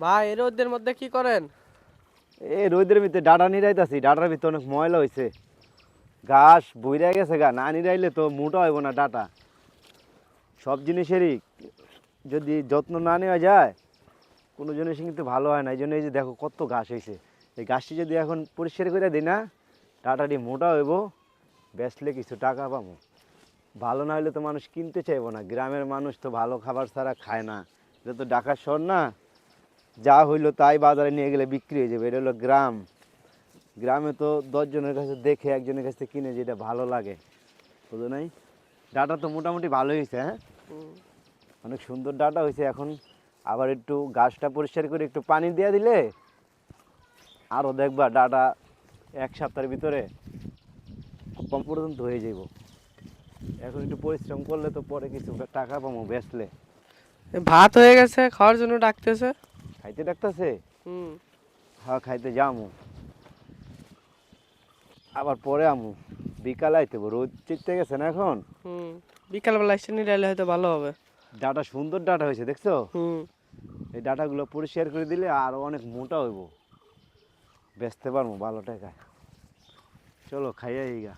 ভাই এর রোদের মধ্যে কি করেন? এই রোদের ভিতরে ডাটা নিরাইতাছি, ডাটার ভিতরে অনেক ময়লা হয়েছে, ঘাস বইরা গেছে গা, না নিরাইলে তো মোটা হইব না ডাটা। সব জিনিসেরই যদি যত্ন না নেওয়া যায় কোনো জিনিস কিন্তু ভালো হয় না। এই জন্য এই যে দেখো কত ঘাস হয়েছে, এই ঘাসটি যদি এখন পরিষ্কার করে দিই না, ডাটাটি মোটা হইব, বেচলে কিছু টাকা পাবো। ভালো না হলে তো মানুষ কিনতে চাইবো না, গ্রামের মানুষ তো ভালো খাবার ছাড়া খায় না। এটা তো ঢাকার শহর না, যা হইলো তাই বাজারে নিয়ে গেলে বিক্রি হয়ে যাবে। এটা হলো গ্রাম। গ্রামে তো 10 জনের কাছে দেখে একজনের কাছে কিনে যেটা ভালো লাগে, বুঝো নাই? ডাটা তো মোটামুটি ভালোই হয়েছে, হ্যাঁ, হুম। অনেক সুন্দর ডাটা হয়েছে। এখন আবার একটু গাছটা পরিষ্কার করে একটু পানি দিয়ে দিলে আরও দেখবা ডাটা 1 সপ্তাহের ভিতরে কম পর্যন্ত হয়ে যাব। এখন একটু পরিশ্রম করলে তো পরে কিছু টাকা পাবো বেচলে। ভাত হয়ে গেছে, খাওয়ার জন্য ডাকতেছে। খাইতে ডাকতেছে? হুম। হ্যাঁ, খাইতে যামু, আবার পরে আমু, বিকালে আইতে হবে, রোদ চিপতে গেছে না এখন। হুম। বিকালবেলা এসে নিরাইলে হয়তো ভালো হবে। ডাটা সুন্দর ডাটা হয়েছে, দেখছো? হুম। এই ডাটাগুলো পরিষ্কার করে দিলে আরও অনেক মোটা হইব, বেচতে পারবো ভালো টাকায়। চলো খাইয়া এইগা।